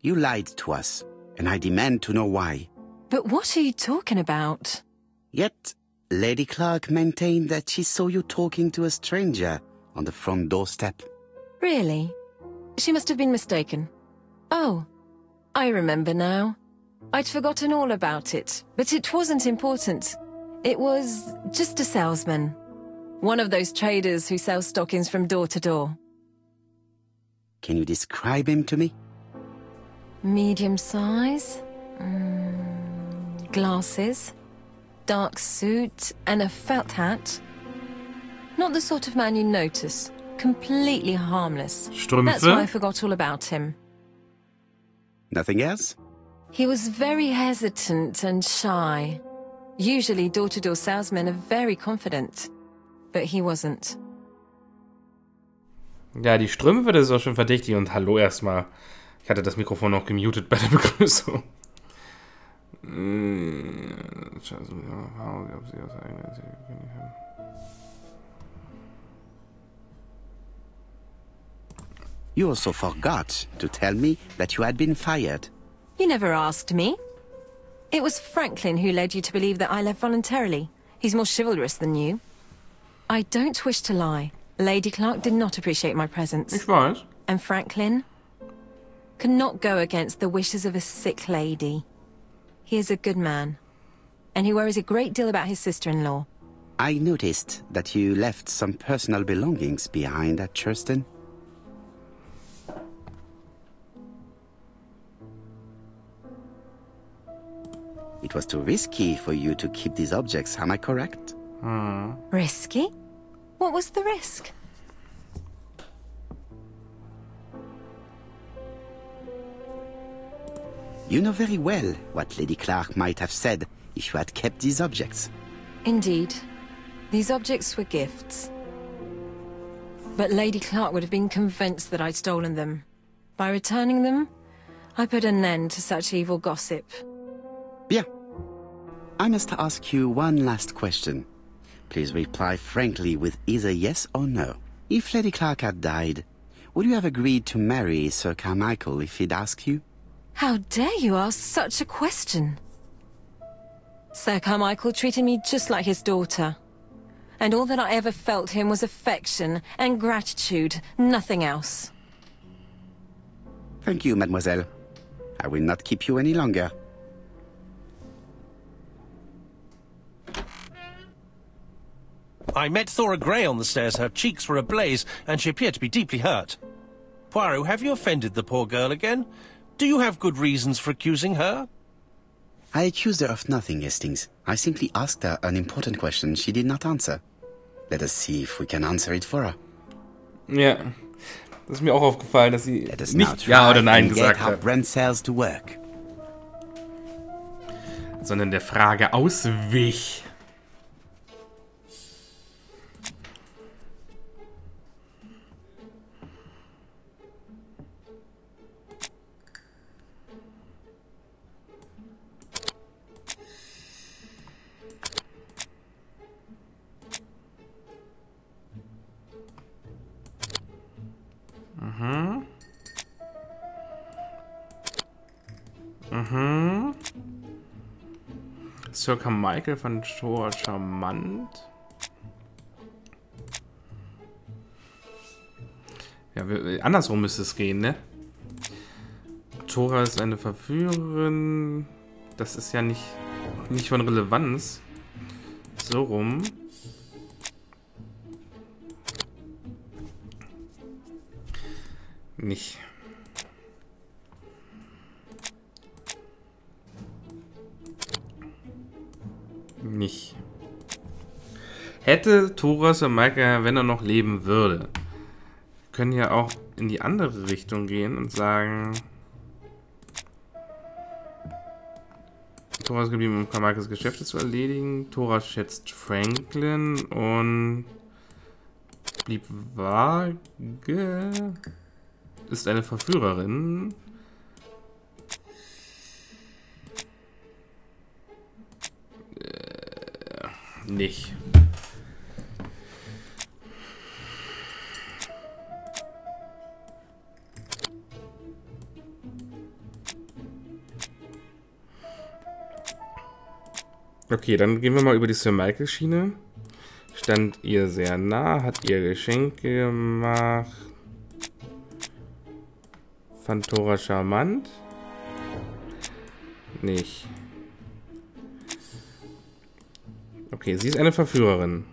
You lied to us, and I demand to know why. But what are you talking about? Yet, Lady Clark maintained that she saw you talking to a stranger on the front doorstep. Really? She must have been mistaken. Oh, I remember now. I'd forgotten all about it, but it wasn't important. It was just a salesman. One of those traders who sell stockings from door to door. Can you describe him to me? Medium size, glasses, dark suit, and a felt hat. Not the sort of man you notice. Completely harmless. Strümpfe? That's why I forgot all about him. Nothing else? He was very hesitant and shy. Usually door-to-door salesmen are very confident. But he wasn't. Ja, die Strümpfe, das ist auch schon verdächtig. Und hallo erstmal. Ich hatte das Mikrofon noch gemutet bei der Begrüßung. You also forgot to tell me that you had been fired. You never asked me. It was Franklin who led you to believe that I left voluntarily. He's more chivalrous than you. I don't wish to lie. Lady Clark did not appreciate my presence. Ich weiß. And Franklin could not go against the wishes of a sick lady. He is a good man, and he worries a great deal about his sister-in-law. I noticed that you left some personal belongings behind at Churston. It was too risky for you to keep these objects, am I correct? Risky? What was the risk? You know very well what Lady Clark might have said if you had kept these objects. Indeed. These objects were gifts. But Lady Clark would have been convinced that I'd stolen them. By returning them, I put an end to such evil gossip. Bien. I must ask you one last question. Please reply frankly with either yes or no. If Lady Clark had died, would you have agreed to marry Sir Carmichael if he'd asked you? How dare you ask such a question? Sir Carmichael treated me just like his daughter. And all that I ever felt him was affection and gratitude, nothing else. Thank you, mademoiselle. I will not keep you any longer. I met Thora Grey on the stairs. Her cheeks were ablaze, and she appeared to be deeply hurt. Poirot, have you offended the poor girl again? Do you have good reasons for accusing her? I accused her of nothing, Hastings. I simply asked her an important question she did not answer. Let us see if we can answer it for her. Ja, das ist mir auch aufgefallen, dass sie nicht Ja oder Nein gesagt hat, sondern der Frage auswich. Sir Carmichael von Thor charmant. Ja, andersrum müsste es gehen, ne? Thora ist eine Verführerin. Das ist ja nicht von Relevanz. So rum. Nicht. Nicht. Hätte Thora Sir Michael, wenn er noch leben würde. Wir können ja auch in die andere Richtung gehen und sagen, Thora ist geblieben, um Carmichaels Geschäfte zu erledigen. Thora schätzt Franklin und blieb vage. Ist eine Verführerin. Nicht. Okay, dann gehen wir mal über die Sir Michael-Schiene. Stand ihr sehr nah, hat ihr Geschenke gemacht. Fand Tora charmant? Nicht. Okay, sie ist eine Verführerin.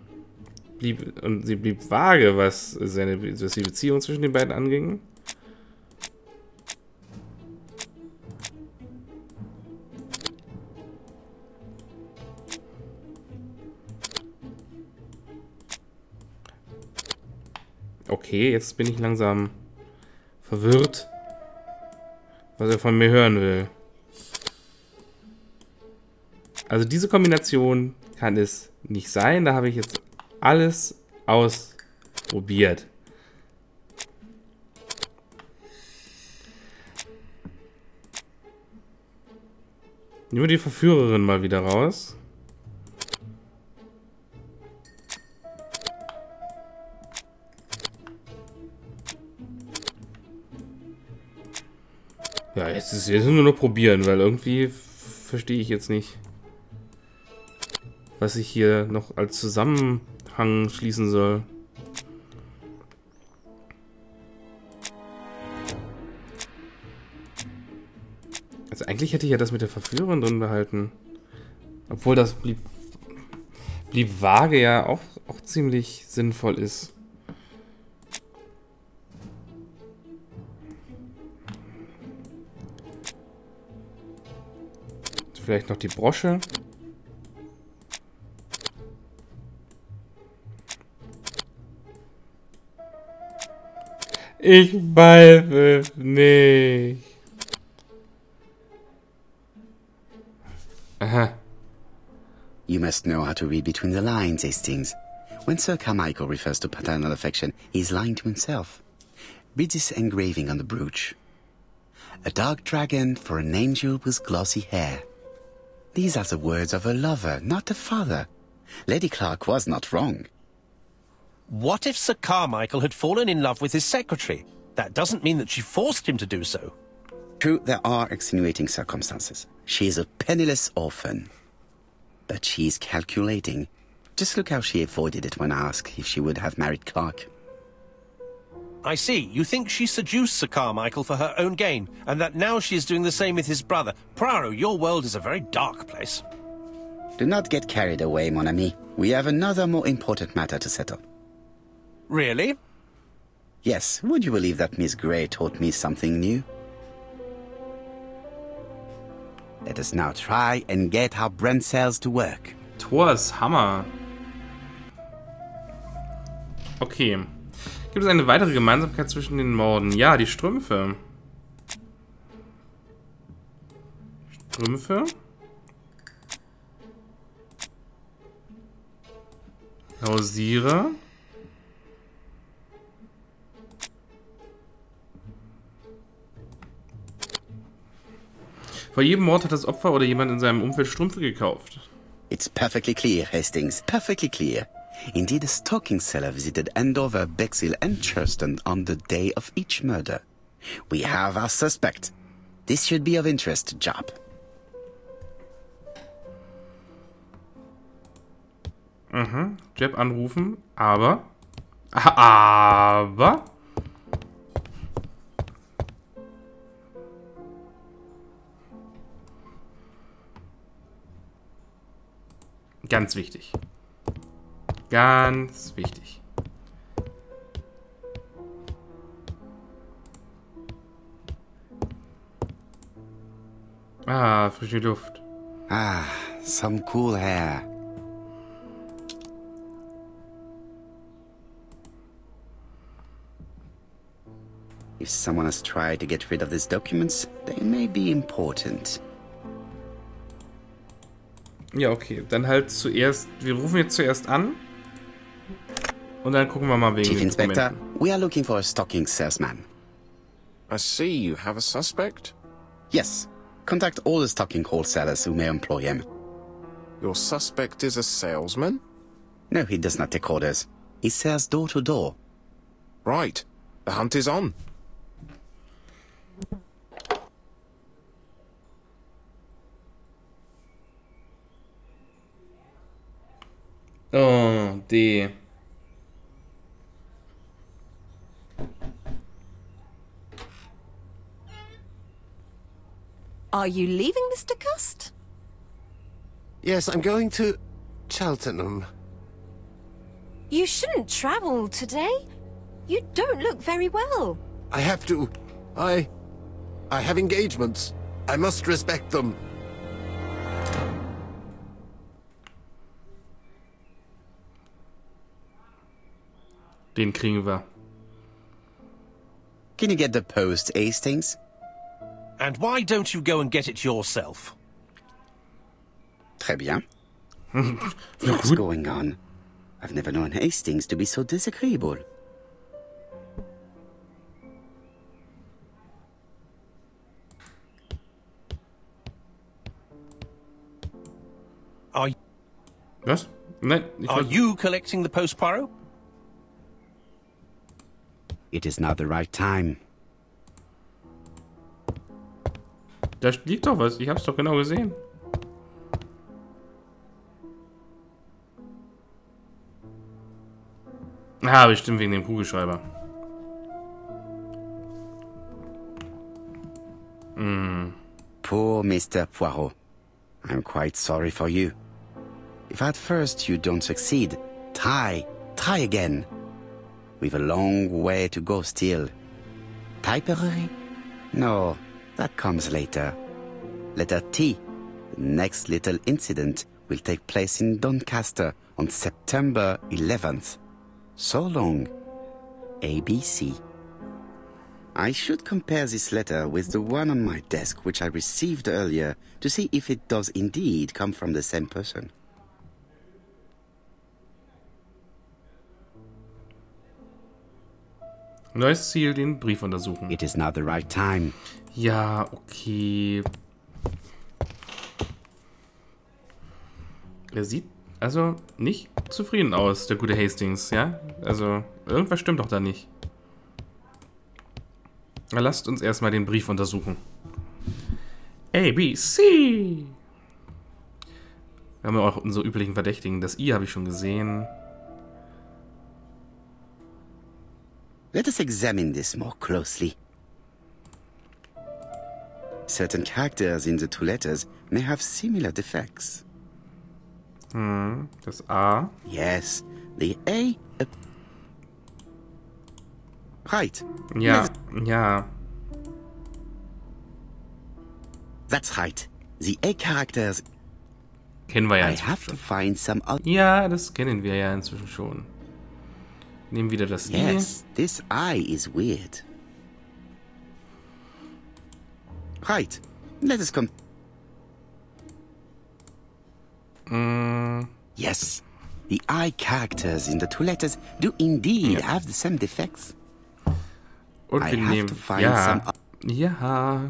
Sie blieb vage, was die Beziehung zwischen den beiden anging. Okay, jetzt bin ich langsam verwirrt, was er von mir hören will. Also diese Kombination kann es nicht sein. Da habe ich jetzt alles ausprobiert. Nehmen wir die Verführerin mal wieder raus. Ja, jetzt nur noch probieren, weil irgendwie verstehe ich jetzt nicht, was ich hier noch als Zusammenhang schließen soll. Also eigentlich hätte ich ja das mit der Verführerin drin behalten. Obwohl das blieb vage ja auch ziemlich sinnvoll ist. Vielleicht noch die Brosche. Ich weiß es nicht. Aha. You must know how to read between the lines, Hastings. When Sir Carmichael refers to paternal affection, he's lying to himself. Read this engraving on the brooch. A dark dragon for an angel with glossy hair. These are the words of a lover, not a father. Lady Clark was not wrong. What if Sir Carmichael had fallen in love with his secretary? That doesn't mean that she forced him to do so. True, there are extenuating circumstances. She is a penniless orphan. But she's calculating. Just look how she avoided it when asked if she would have married Clark. I see. You think she seduced Sir Carmichael for her own gain, and that now she is doing the same with his brother. Poirot, your world is a very dark place. Do not get carried away, mon ami. We have another more important matter to settle. Really? Yes, would you believe that Miss Grey taught me something new? Let us now try and get our brain cells to work. Thors Hammer. Okay. Gibt es eine weitere Gemeinsamkeit zwischen den Morden? Ja, die Strümpfe. Strümpfe. Hausierer. Vor jedem Mord hat das Opfer oder jemand in seinem Umfeld Strümpfe gekauft. It's perfectly clear, Hastings. Perfectly clear. Indeed, a stocking seller visited Andover, Bexhill and Churston on the day of each murder. We have our suspect. This should be of interest to Job. Jeb anrufen, aber... Ganz wichtig. Ganz wichtig. Ah, frische Luft. Ah, some cool hair. If someone has tried to get rid of these documents, they may be important. Ja, okay. Dann halt zuerst... Wir rufen jetzt zuerst an. Und dann gucken wir mal wegen Chief den Inspector, Dokumenten. we are looking for a stocking salesman. I see you have a suspect. Yes. Contact all the stocking wholesalers who may employ him. Your suspect is a salesman? No, he does not take orders. He sells door to door. Right. The hunt is on. Oh, D. Are you leaving, Mr. Cust? Yes, I'm going to Cheltenham. You shouldn't travel today. You don't look very well. I have to. I have engagements. I must respect them. Den kriegen wir. Can you get the post, Hastings? And why don't you go and get it yourself? Très bien. What's going on? I've never known Hastings to be so disagreeable. Was? Nein, ich Are wollte... you collecting the post, Poirot? It is not the right time. Da liegt doch was. Ich hab's doch genau gesehen. Ah, bestimmt wegen dem Kugelschreiber. Poor Mr. Poirot. I'm quite sorry for you. If at first you don't succeed, try again. We've a long way to go still. Typery? No, that comes later. Letter T. The next little incident will take place in Doncaster on September 11th. So long. A.B.C. I should compare this letter with the one on my desk which I received earlier to see if it does indeed come from the same person. Neues Ziel, den Brief untersuchen. It is not the right time. Ja, okay. Er sieht also nicht zufrieden aus, der gute Hastings, ja? Also, irgendwas stimmt doch da nicht. Na, lasst uns erstmal den Brief untersuchen. A.B.C. Wir haben ja auch unsere üblichen Verdächtigen. Das I habe ich schon gesehen. Let us examine this more closely. Certain characters in the two letters may have similar defects. Das A. Yes, the A... Right. Ja, ja. That's right. The A characters... Kennen wir ja I inzwischen have to schon. find some... Ja, das kennen wir ja inzwischen schon. Nehmen wieder das I. Yes, this I is weird. Right. Let us come... Yes. The I characters in the two letters do indeed have the same defects. Und I wir have nehmen... to find Ja, some... ja.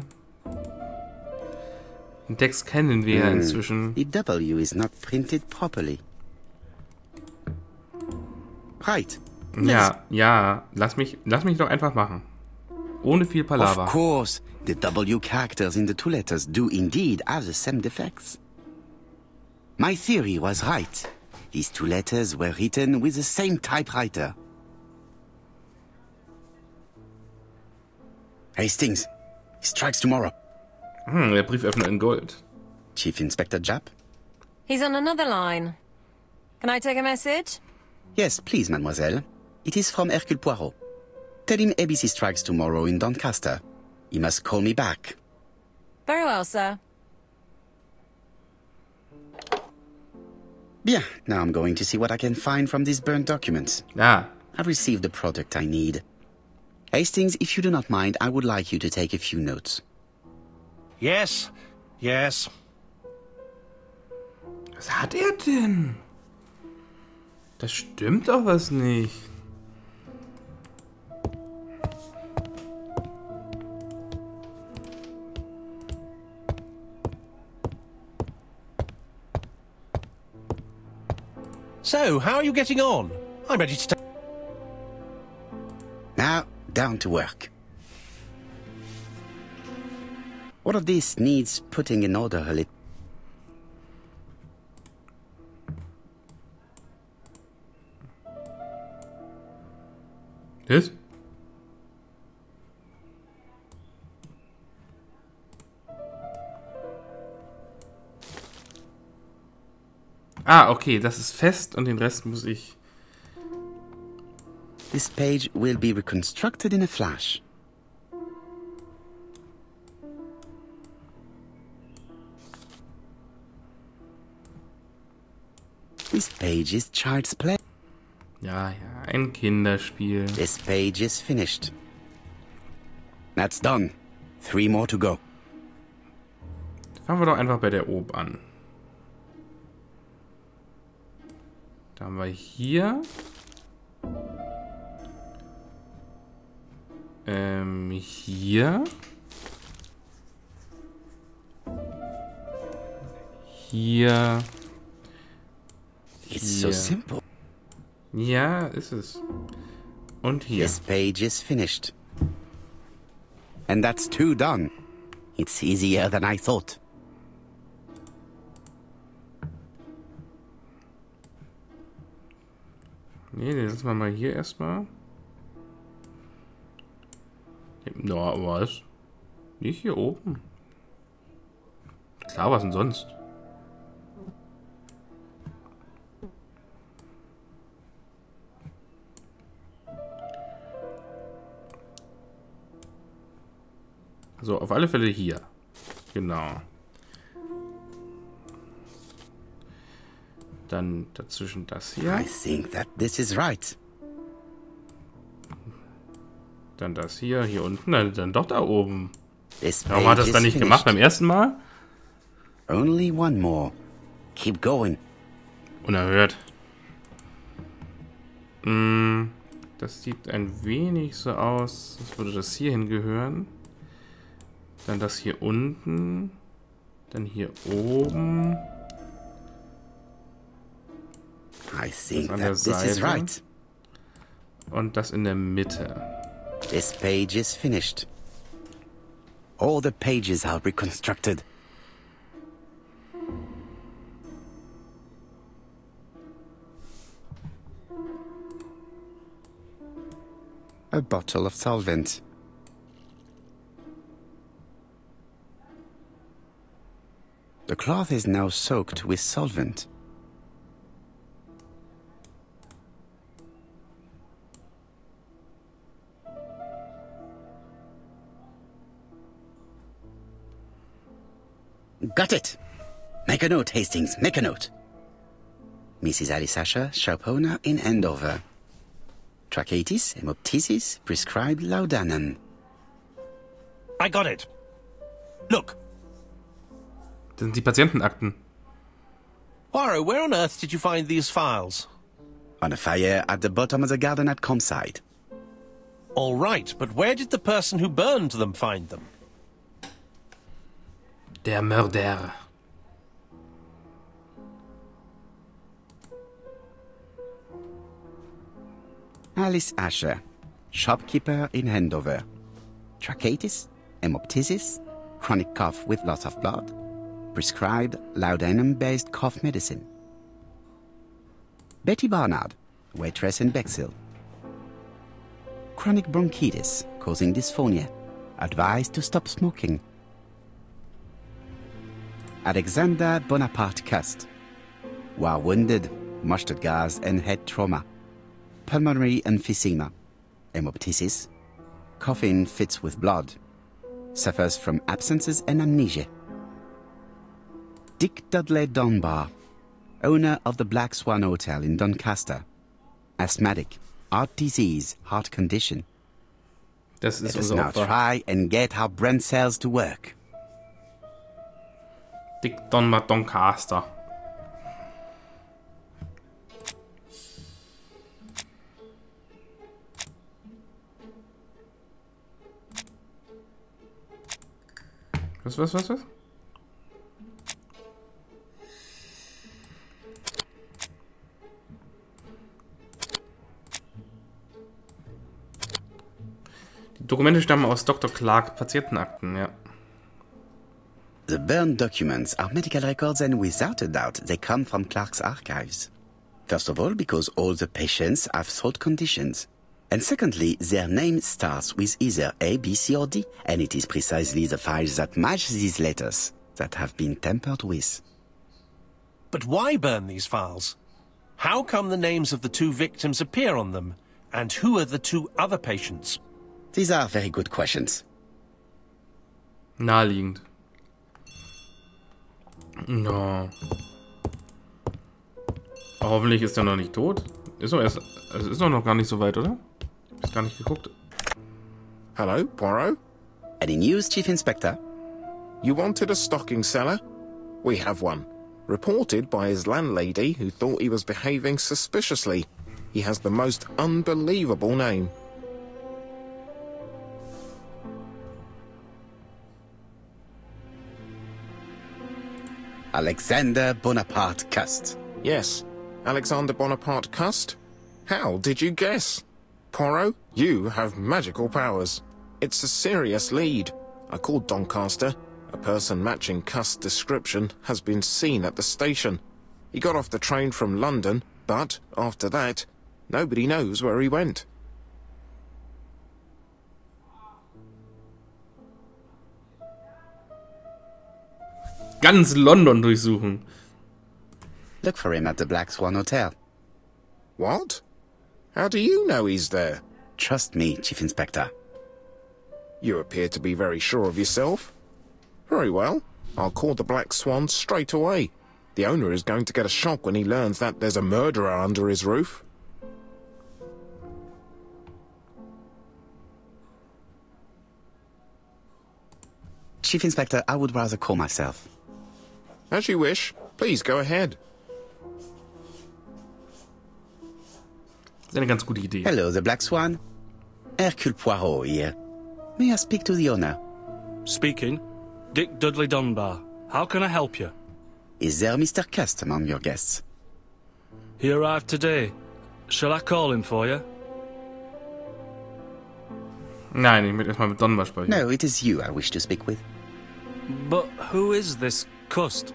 Den Text kennen wir ja inzwischen. The W is not printed properly. Right. Ja, ja. Lass mich doch einfach machen. Ohne viel Palaver. Of course, the W characters in the two letters do indeed have the same defects. My theory was right. These two letters were written with the same typewriter. Hastings, he strikes tomorrow. Der Brieföffner in Gold. Chief Inspector Japp? He's on another line. Can I take a message? Yes, please, mademoiselle. It is from Hercule Poirot. Tell him A.B.C. strikes tomorrow in Doncaster. He must call me back. Very well, sir. Bien, now I'm going to see what I can find from these burnt documents. Ja. I've received the product I need. Hastings, if you do not mind, I would like you to take a few notes. Yes, yes. Was hat er denn? Das stimmt doch was nicht. So, how are you getting on? I'm ready to... Now, down to work. What of this needs putting in order a little? Das? Ah, okay, das ist fest und den Rest muss ich... This page will be reconstructed in a flash. This page is child's play. Ja, ein Kinderspiel. This page is finished. That's done. 3 more to go. Fangen wir doch einfach bei der Ob an. Da haben wir hier... Hier... Hier... It's so simple. Ja, ist es. Und hier. This page is finished. And that's 2 done. It's easier than I thought. Nee, den lassen wir mal hier erstmal. Na, was? Nicht hier oben. Klar, was denn sonst? So, auf alle Fälle hier. Genau. Dann dazwischen das hier. I think that this is right. Dann das hier, hier unten, dann doch da oben. This Warum hat page das is dann nicht gemacht beim finished. ersten Mal? Only 1 more. Keep going. Unerhört. Das sieht ein wenig so aus, als würde das hier hingehören. Dann das hier unten. Dann hier oben. I think an der that this is Seite. right. Und das in der Mitte. This page is finished. All the pages are reconstructed. A bottle of solvent. The cloth is now soaked with solvent. Got it! Make a note, Hastings, make a note. Mrs. Alisasha, shop owner in Andover. Tracheitis, hemoptysis, prescribed laudanum. I got it. Look. Das sind die Patientenakten. Poirot, where on earth did you find these files? On a fire at the bottom of the garden at Campside. All right, but where did the person who burned them find them? Der Mörder. Alice Asher, shopkeeper in Andover. Tracheitis, hemoptysis, chronic cough with loss of blood. Prescribed laudanum-based cough medicine. Betty Barnard, waitress in Bexhill. Chronic bronchitis causing dysphonia. Advised to stop smoking. Alexander Bonaparte Cust. While wounded, mustard gas and head trauma. Pulmonary emphysema. Hemoptysis. Coughing fits with blood. Suffers from absences and amnesia. Dick Dudley Dunbar, owner of the Black Swan Hotel in Doncaster. Asthmatic, heart disease, heart condition. Das ist Let us unser now Opfer. try and get our brain cells to work. Dick Doncaster. Was? Die Dokumente stammen aus Dr. Clark Patientenakten, ja. The burned documents are medical records and without a doubt they come from Clark's archives. First of all, because all the patients have throat conditions. And secondly, their name starts with either A, B, C, or D, and it is precisely the files that match these letters that have been tampered with. But why burn these files? How come the names of the 2 victims appear on them? And who are the 2 other patients? These are very good questions. Naheliegend. No. Aber hoffentlich ist er noch nicht tot. Ist doch erst. Es ist doch noch gar nicht so weit, oder? Ich hab gar nicht geguckt. Hello, Poirot? Any news, Chief Inspector? You wanted a stocking seller? We have one. Reported by his landlady, who thought he was behaving suspiciously. He has the most unbelievable name. Alexander Bonaparte Cust. Yes, Alexander Bonaparte Cust? How did you guess? Poirot, you have magical powers. It's a serious lead. I called Doncaster. A person matching Cust's description has been seen at the station. He got off the train from London, but after that, nobody knows where he went. Ganz London durchsuchen. Look for him at the Black Swan Hotel. What? How do you know he's there? Trust me, Chief Inspector. You appear to be very sure of yourself. Very well. I'll call the Black Swan straight away. The owner is going to get a shock when he learns that there's a murderer under his roof. Chief Inspector, I would rather call myself. As you wish. Please go ahead. Das ist eine ganz gute Idee. Hello, the Black Swan. Hercule Poirot here. May I speak to the owner? Speaking. Dick Dudley Dunbar. How can I help you? Is there Mr. Cust among your guests? He arrived today. Shall I call him for you? Nein, ich möchte erstmal mit Dunbar sprechen. No, it is you I wish to speak with. But who is this Cust?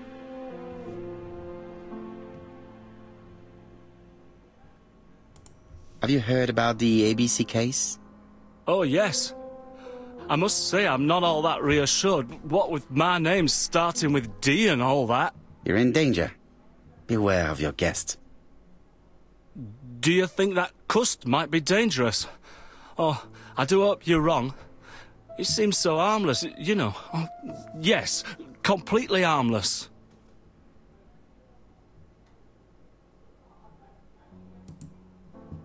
Have you heard about the A.B.C. case? Oh, yes. I must say I'm not all that reassured. What with my name starting with D and all that. You're in danger. Beware of your guest. Do you think that Cust might be dangerous? Oh, I do hope you're wrong. He seems so harmless, you know. Oh, yes, completely harmless.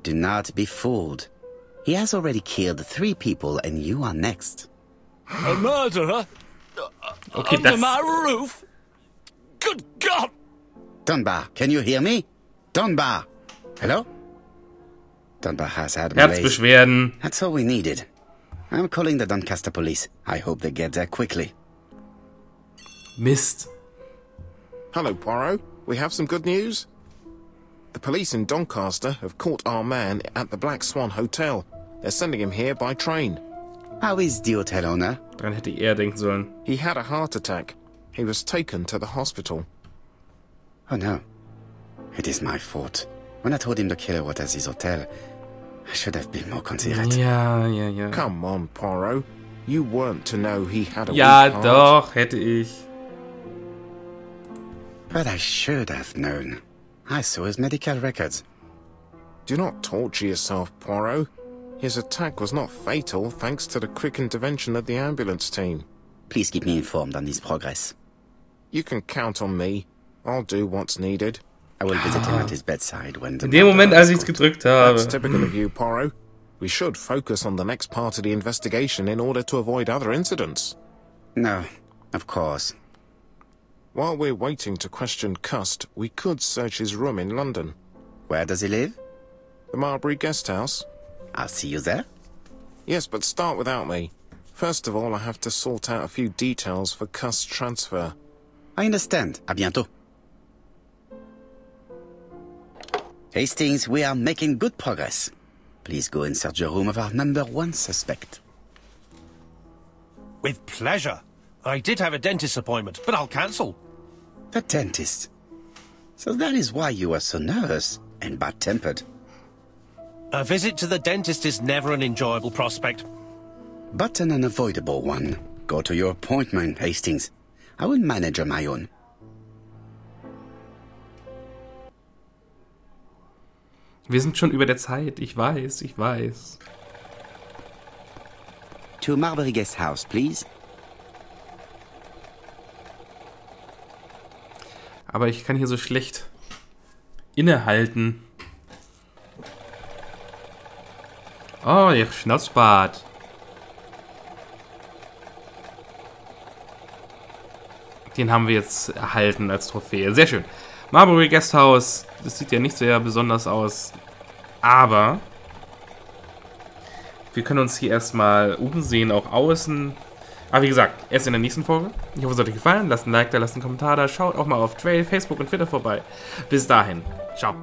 Do not be fooled. He has already killed 3 people and you are next. A murderer? Okay, Under my roof? Good God! Dunbar, can you hear me? Dunbar! Hello? Dunbar has had malaise. Herzbeschwerden. That's all we needed. I'm calling the Doncaster police. I hope they get there quickly. Mist. Hello, Poirot. We have some good news. The police in Doncaster have caught our man at the Black Swan Hotel. They're sending him here by train. How is the hotel owner? Daran hätte er denken sollen. He had a heart attack. He was taken to the hospital. Oh no. It is my fault. When I told him the killer was at his hotel, I should have been more considerate. Ja. Come on, Poirot. You weren't to know he had a Ja, weak heart. doch, hätte ich. But I should have known. I saw his medical records. Do not torture yourself, Poirot. His attack was not fatal thanks to the quick intervention of the ambulance team. Please keep me informed on his progress. You can count on me. I'll do what's needed. I will visit him at his bedside when the... In dem Moment, als ich's gedrückt That's habe. typical of you, Poirot. We should focus on the next part of the investigation in order to avoid other incidents. No, of course. While we're waiting to question Cust, we could search his room in London. Where does he live? The Marbury Guest House? I'll see you there. Yes, but start without me. First of all, I have to sort out a few details for Cust's transfer. I understand. À bientôt. Hastings, we are making good progress. Please go and search the room of our #1 suspect. With pleasure. I did have a dentist appointment, but I'll cancel. The dentist. So that is why you were so nervous and bad-tempered. A visit to the dentist is never an enjoyable prospect. But an unavoidable one. Go to your appointment, Hastings. I will manage on my own. Wir sind schon über der Zeit. Ich weiß, ich weiß. To Marbury Guest House, please. Aber ich kann hier so schlecht innehalten. Oh, ihr Schnauzbart. Den haben wir jetzt erhalten als Trophäe. Sehr schön. Marbury Guest House. Das sieht ja nicht sehr besonders aus. Aber wir können uns hier erstmal umsehen, auch außen. Aber wie gesagt, erst in der nächsten Folge. Ich hoffe, es hat euch gefallen. Lasst ein Like da, lasst einen Kommentar da. Schaut auch mal auf Trail, Facebook und Twitter vorbei. Bis dahin. Ciao.